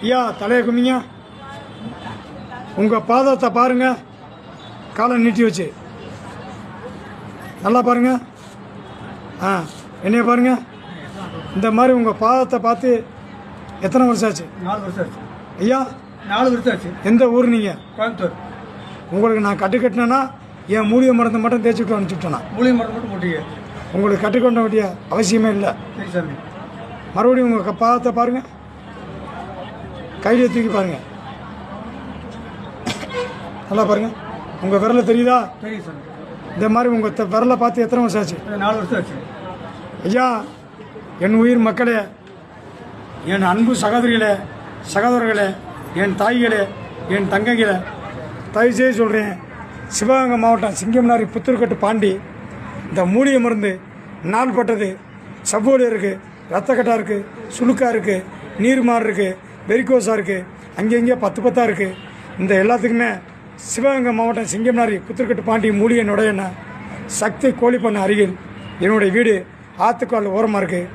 ஐயா தலையை குமிங்க. உங்கள் பாதத்தை பாருங்க, காலை நீட்டி வச்சு நல்லா பாருங்க. என்னைய பாருங்க. இந்த மாதிரி உங்கள் பாதத்தை பார்த்து எத்தனை வருஷம் ஆச்சு? 4 வருஷம் ஆச்சு ஐயா. 4 வருஷம் ஆச்சு. எந்த ஊர் நீங்கள்? கோயம்புத்தூர். உங்களுக்கு நான் கட்டுக்கட்டினேன்னா என் மூலிகை மருந்தை மட்டும் தேய்ச்சிட்டு அனுப்பிச்சுட்டேன்னா மூலிகை மருந்து மட்டும் போட்டீங்க. உங்களுக்கு கட்டுக்கொண்ட வேண்டிய அவசியமே இல்லை. சரி சாமி. மறுபடியும் உங்கள் பாதத்தை பாருங்கள், கையிலே தூக்கி பாருங்கள், நல்லா பாருங்கள். உங்கள் விரலை தெரியுதா? தெரியும் சாமி. இந்த மாதிரி உங்கள் விரலை பார்த்து எத்தனை வருஷம் ஆச்சு? 4 வருஷம் ஆச்சு. ஐயா, என் உயிர் மக்களே, என் அன்பு சகோதரிகளே, சகோதரர்களே, என் தாய்களே, என் தங்கைகளே, தயவுசெய்து சொல்கிறேன், சிவகங்கை மாவட்டம் சிங்கம்னாரி புத்தூர்கட்டு பாண்டி இந்த மூலிகை மருந்து நாள்பட்டது சவ்வோடு இருக்குது, ரத்தக்கட்டாக இருக்குது, சுளுக்காக இருக்குது, நீர் மாறு இருக்குது, வெரிகோஸாக இருக்குது, அங்கங்கே 10 இருக்குது. இந்த எல்லாத்துக்குமே சிவகங்கை மாவட்டம் சிங்கம்னாரி புத்தூர்கட்டு பாண்டி மூலிகை நுழையன சக்தி கோழிப்பண்ண அருகில் என்னுடைய வீடு ஆற்றுக்கால் ஓரமாக இருக்குது.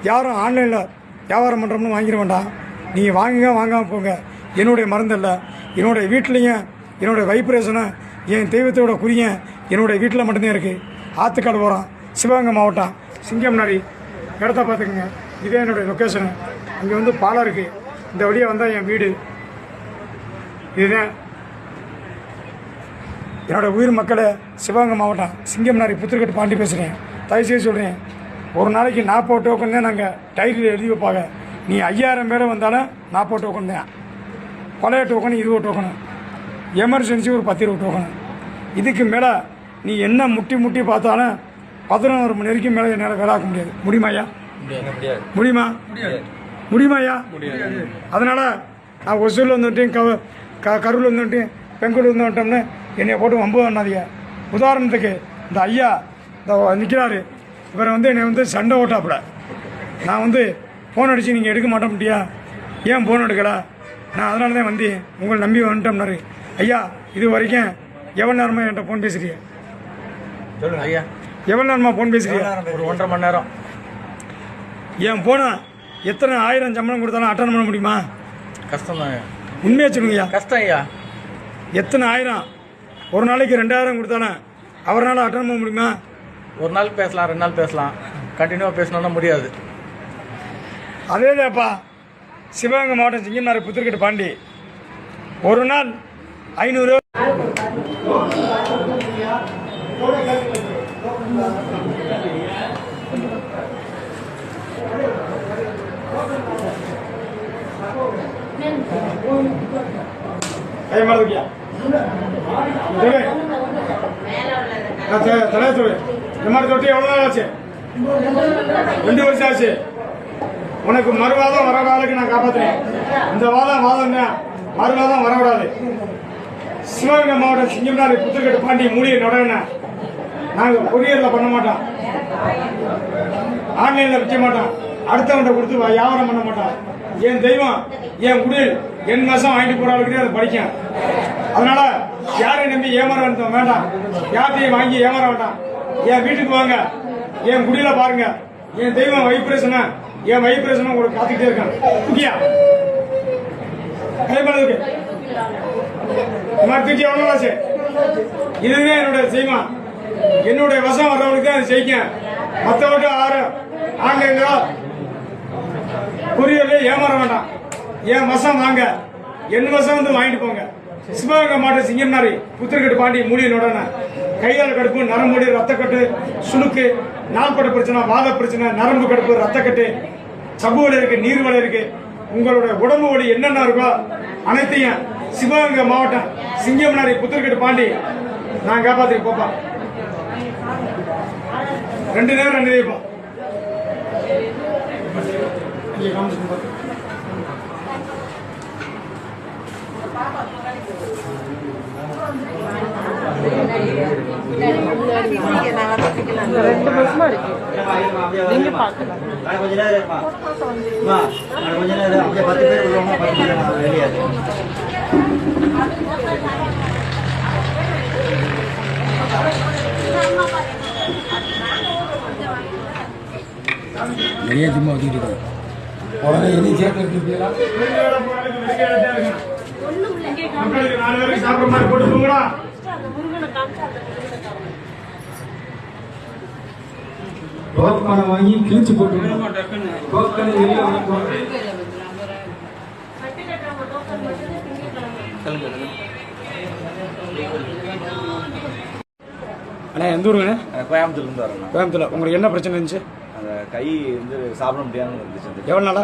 யாரும் ஆன்லைனில் வியாபாரம் பண்ணுறோம்னு வாங்கிட வேண்டாம். நீங்கள் வாங்காமல் போங்க. என்னுடைய மருந்தில்லை, என்னுடைய வீட்லேயும் என்னுடைய வைப்ரேஷனும் என் தெய்வத்தோட குறியும் என்னுடைய வீட்டில் மட்டும்தான் இருக்குது. ஆற்றுக்காடு ஓரம், சிவகங்கை மாவட்டம், சிங்கம்னாரி. இடத்த பார்த்துக்குங்க. இதே என்னுடைய லொக்கேஷனு. அங்கே வந்து பாலம் இருக்குது. இந்த வழியாக வந்தால் என் வீடு. இதுதான் என்னோடய உயிர் மக்களே, சிவகங்கை மாவட்டம் சிங்கம்னாரி புத்தூர்கட்டு பாண்டி பேசுகிறேன். தயவுசெய்து சொல்கிறேன், ஒரு நாளைக்கு 40 டோக்கன் தான் நாங்கள் டைட்டில் எழுதி வைப்பாங்க. நீ 5000 பேர் வந்தாலும் 40 டோக்கன் தான். பழைய டோக்கன் 20 டோக்கனு, எமர்ஜென்சி ஒரு 10-20 டோக்கனு. இதுக்கு மேலே நீ என்ன முட்டி பார்த்தாலும் 11 மணி வரைக்கும் மேலே என்னால் வேலை ஆக்க முடியாது. முடியுமாய்யா? முடியுமாய்யா? அதனால் நான் ஒசூரில் வந்துட்டேன், கரூரில் வந்துட்டேன், பெங்களூர் வந்துட்டோம்னு என்னை போட்டு வம்பு பண்ணாதீங்க. உதாரணத்துக்கு இந்த ஐயா இந்த நிற்கிறாரு, இவரை வந்து என்னை வந்து சண்டை ஓட்டாப்புல. நான் வந்து ஃபோன் அடித்து நீங்கள் எடுக்க மாட்டோம்ட்டியா, ஏன் ஃபோன் எடுக்கல? நான் அதனால தான் வந்து உங்களை நம்பி வந்துட்டோம்னாரு. ஐயா, இது வரைக்கும் எவ்வளோ நேரமாக என்கிட்ட ஃபோன் பேசுகிறீங்க? சொல்லுங்கள் ஐயா. எவ்வளோ நேரமாக ஃபோன் பேசுகிறீங்க? ஒரு 1.5 மணி நேரம். என் ஃபோனை எத்தனை 1000 சம்பளம் கொடுத்தாலும் அட்டன் பண்ண முடியுமா? கஷ்டம் தான். உண்மையாக சொல்லுங்கய்யா. கஷ்டம் ஐயா. எத்தனை 1000 ஒரு நாளைக்கு 2000 கொடுத்தாலும் அவரால் அட்டன் பண்ண முடியுமா? ஒரு நாள் பேசலாம், 2 நாள் பேசலாம், கண்டினியூவாக பேசணும்னா முடியாது. அதேதாப்பா, சிவகங்கை மாவட்டம் சிங்கம்னாரி புத்தூர்கட்டு பாண்டி ஒரு நாள் 500 தலையா சொல்லு. இந்த மாதிரி தொட்டி எவ்வளோ நாள் ஆச்சு? 2 வருஷம் ஆச்சு. உனக்கு மறுவாதம் வரவிடாதுக்கு நான் காப்பாற்றுறேன். இந்த வாதம் தான், மறுவாதம் வரவிடாது. சிவகங்கை மாவட்டம் சிங்கம்னாரி புத்தூர்கட்டு பாண்டி மூலிகை நுழையன நாங்கள் கொரியரில் பண்ண மாட்டோம், ஆன்லைனில் விற்க மாட்டோம், அடுத்தவன்கிட்ட கொடுத்து வியாபாரம் பண்ண மாட்டோம். என் தெய்வம், என் குடில், என் மாதம் வாங்கிட்டு போகிற அளவுக்கு அதை படிக்கும். அதனால யாரையும் நம்பி ஏமாற வேண்டாம், யார்த்தையும் வாங்கி ஏமாற வேண்டாம். என் வீட்டுக்கு வாங்க, என் குடியில பாருங்க. என் தெய்வம் வைப்ரேஷனா, என் வைப்ரேஷனை உங்களுக்கு காத்துக்கிட்டே இருக்கான். தூக்கியா கைப்பறதுக்கு தூக்கி எவ்வளோ ஆச்சு? இதுவே என்னுடைய செய்வான். என்னுடைய வசம் வர்றவனுக்கு தான் அது செய்யும். மற்றவங்க யாரும் ஆன்லைன்ல கொரியர்ல ஏமாற வேண்டாம். என் வசம் வாங்க, என் வசம் வந்து வாங்கிட்டு போங்க. சிவகங்கை மாவட்டம் சிங்கம்னாரி புத்தூர்கட்டு பாண்டி மூலிகை நுழையன கையால் கடுப்பு, நரம்புடி, ரத்தக்கட்டு, சுளுக்கு, நாள்பட்ட பிரச்சனை, வாத பிரச்சனை, நரம்பு கடுப்பு, ரத்தக்கட்டு, சப்பு வலி இருக்கு, நீர் வலி இருக்கு, உங்களுடைய உடம்பு வலி என்னென்ன இருக்கோ அனைத்தையும் சிவகங்கை மாவட்டம் சிங்கம்னாரி புத்தூர்கட்டு பாண்டி நான் காப்பாற்றி போப்பா. 2 நேரம் 2 நேரம் நிறைய சும்மா வச்சுக்கிட்டு உடனே இனி சேர்த்து படுக்கை எடுத்தாருங்க. மக்களுக்கு 4 பேருக்கு சாப்பிட்ற மாதிரி போட்டு போங்கடா. டோக்கனை வாங்கி கிழிச்சு போட்டு டோக்கனை வெளியே வாங்க. அண்ணா எந்த ஊருங்கண்ணே? கோயம்புத்தூர்லேருந்து வரேன். கோயம்புத்தூர்ல. உங்களுக்கு என்ன பிரச்சனை இருந்துச்சு? அந்த கை வந்து சாப்பிட முடியாமல் இருந்துச்சு. எவ்வளோ நாளா?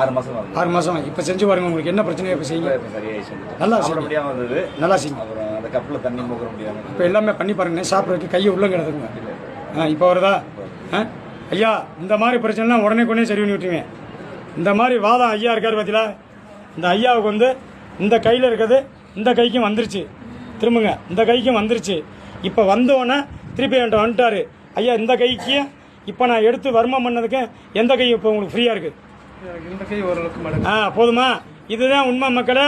6 மாதம் வருது. 6 மாதம். இப்போ செஞ்சு பாருங்க, உங்களுக்கு என்ன பிரச்சனையோ இப்போ செய்யுங்க. சரியாயிடுச்சு. நல்லா சாப்பிட முடியாமல் இருந்தது. நல்லா செய்யுங்க. அப்புறம் அந்த கப்பில் தண்ணி முகர முடியாமல் இப்போ எல்லாமே பண்ணி பாருங்கண்ணே. சாப்பிட்றதுக்கு கையை உள்ள கிடக்குங்க. இப்போ வருதா? ஐயா இந்த மாதிரி பிரச்சனைலாம் உடனே சரி பண்ணி விட்டுருங்க. இந்த மாதிரி வாதம் ஐயா இருக்கார் பார்த்தீங்களா, இந்த ஐயாவுக்கு வந்து இந்த கையில் இருக்கிறது இந்த கைக்கும் வந்துருச்சு. திரும்புங்க, இந்த கைக்கும் வந்துருச்சு. இப்போ வந்தோடனே திருப்பி என்கிட்ட வந்துட்டார் ஐயா. இந்த கைக்கு இப்போ நான் எடுத்து வர்மம் பண்ணதுக்கு எந்த கை இப்போ உங்களுக்கு ஃப்ரீயாக இருக்குது? இந்த கை ஓரளவுக்கு மேடம். போதுமா? இதுதான் உண்மை மக்களே.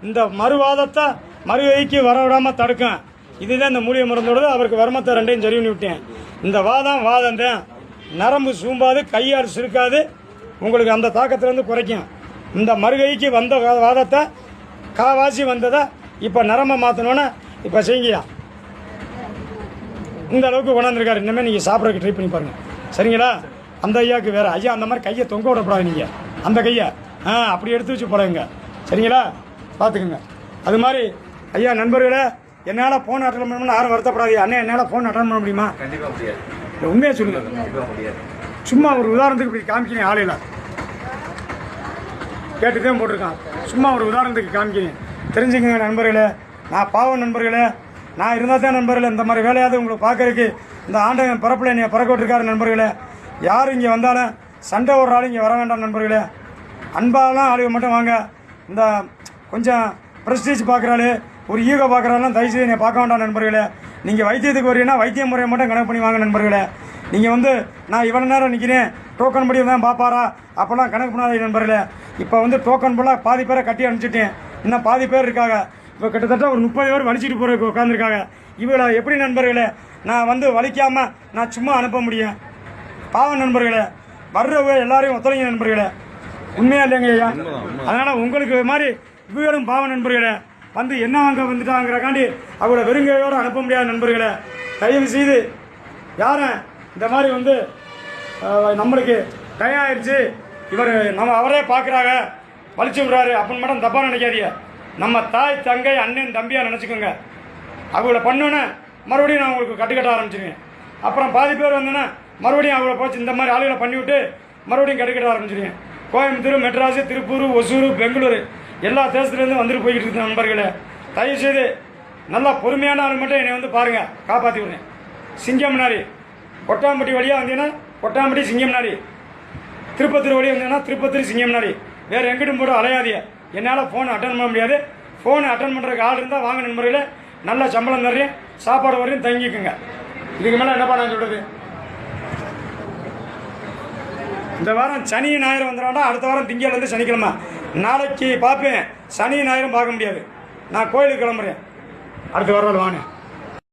இந்த மறுவாதத்தை மறுகைக்கு வர விடாமல் தடுக்கும். இதுதான் இந்த மூலிகை மருந்தோடது. அவருக்கு வர்மத்தை 2ஐயும் சரி பண்ணி விட்டேன். இந்த வாதம் தான். நரம்பு சூம்பாது, கையாறு சிறுக்காது, உங்களுக்கு அந்த தாக்கத்திலேருந்து குறைக்கும். இந்த மறுகைக்கு வந்த வாதத்தை காவாசி வந்ததை இப்போ நரம்பை மாற்றணுன்னு இப்போ செய்யுங்கய்யா. இந்த அளவுக்கு கொண்டாந்துருக்காரு. இனிமேல் நீங்கள் சாப்பிட்றதுக்கு ட்ரை பண்ணி பாருங்கள். சரிங்களா? அந்த ஐயாவுக்கு வேறு ஐயா அந்த மாதிரி கையை தொங்க விடக்கூடாது. நீங்கள் அந்த கையை அப்படி எடுத்து வச்சு போடுங்க. சரிங்களா? பார்த்துக்குங்க. அது மாதிரி ஐயா நண்பர்களே, என்னால் ஃபோன் அட்டன் பண்ணணும்னு யாரும் வருத்தப்படாது. அண்ணே என்னால் ஃபோன் அட்டன் பண்ண முடியுமா? கண்டிப்பாக முடியாது. இல்லை உண்மையாக சொல்லுங்கள். கண்டிப்பாக முடியாது. சும்மா ஒரு உதாரணத்துக்கு இப்படி காமிக்கிறேன். ஆளையில் கேட்டுதான் போட்டிருக்கான். சும்மா ஒரு உதாரணத்துக்கு காமிக்கிறேன். தெரிஞ்சுக்கங்க நண்பர்களே. நான் பாவம் நண்பர்களே. நான் இருந்தால் தான் நண்பர்களே இந்த மாதிரி வேலையாவது உங்களுக்கு பார்க்கறதுக்கு இந்த ஆண்டவன் பிறப்பில் என்னை பறக்க விட்டுருக்காரு நண்பர்களே. யார் இங்கே வந்தாலும் சண்டை ஓடுறாலும் இங்கே வர வேண்டாம் நண்பர்களே. அன்பாலாம் ஆளுக மட்டும் வாங்க. இந்த கொஞ்சம் ப்ரெஸ்டீஜ் பார்க்குறாளு, ஒரு ஈகோ பார்க்குறாலும் தயவுசெய்து என்னை பார்க்க வேண்டாம் நண்பர்களே. நீங்கள் வைத்தியத்துக்கு வரீங்கன்னா வைத்திய முறையை மட்டும் கணக்கு பண்ணி வாங்க நண்பர்களே. நீங்கள் வந்து நான் இவ்வளோ நேரம் நிற்கிறேன் டோக்கன் படி தான் பார்ப்பாரா அப்போல்லாம் கணக்கு பண்ணாதீங்க நண்பர்களே. இப்போ வந்து டோக்கன் போல் பாதி பேரை கட்டி அனுப்பிச்சிட்டேன். இன்னும் பாதி பேர் இருக்காங்க. இப்போ கிட்டத்தட்ட ஒரு 30 பேர் வலிச்சிட்டு போகிறதுக்கு உட்காந்துருக்காங்க. இவளை எப்படி நண்பர்களே நான் வந்து வலிக்காமல் நான் சும்மா அனுப்ப முடியும்? பாவம் நண்பர்களே. வர்றவங்க எல்லாரையும் ஒத்துழைங்க நண்பர்களே. உண்மையா இல்லைங்க ஐயா? அதனால் உங்களுக்கு மாதிரி இவங்களும் பாவம் நண்பர்களே. வந்து என்ன வாங்க வந்துட்டாங்கிறக்காண்டி அவளை வெறுங்கையோடு அனுப்ப முடியாத நண்பர்களே. தயவு செய்து யாரும் இந்த மாதிரி வந்து நம்மளுக்கு டயம் ஆயிடுச்சு, இவர் நம்ம அவரே பார்க்குறாங்க வலிச்சு விட்றாரு அப்படின்னு மட்டும் தப்பாக நினைக்காதீங்க. நம்ம தாய் தங்கை அண்ணன் தம்பியாக நினச்சிக்கோங்க. அவங்கள பண்ணோன்னே மறுபடியும் நான் உங்களுக்கு கட்டுக்கட்ட ஆரம்பிச்சிருவேன். அப்புறம் பாதி பேர் வந்தோன்னே மறுபடியும் அவங்கள போச்சு இந்த மாதிரி ஆளுகளை பண்ணிவிட்டு மறுபடியும் கட்டுக்கட்ட ஆரம்பிச்சிருவேன். கோயம்புத்தூர், மெட்ராஸு, திருப்பூர், ஒசூர், பெங்களூரு எல்லா தேசத்துலேருந்து வந்துட்டு போய்கிட்டு இருக்கு நண்பர்களே. தயவுசெய்து நல்லா பொறுமையான ஆள் மட்டும் என்னை வந்து பாருங்கள், காப்பாற்றி விடுறேன். சிங்கம்னாரி கொட்டாம்பட்டி வழியாக வந்தீங்கன்னா கொட்டாம்பட்டி சிங்கம்னாரி, திருப்பத்தூர் வழியாக வந்தீங்கன்னா திருப்பத்தூர் சிங்கம்னாரி. வேறு எங்கிட்டும் போட்டு அலையாதிய. என்னால் ஃபோன் அட்டன் பண்ண முடியாது. ஃபோன் அட்டன் பண்ணுறதுக்கு ஆள் இருந்தால் வாங்க நண்பர்களே. நல்ல சம்பளம் தர்றேன், சாப்பாடு வரையும் தங்கிக்குங்க. இதுக்கு மேலே என்னப்பா நான் சொல்கிறது? இந்த வாரம் சனி ஞாயிறு வந்துடும்டா. அடுத்த வாரம் திங்கள்லேருந்து சனிக்கிழமை. நாளைக்கு பார்ப்பேன், சனி ஞாயிறும் பார்க்க முடியாது. நான் கோயிலுக்கு கிளம்புறேன். அடுத்த வாரம் வாங்க.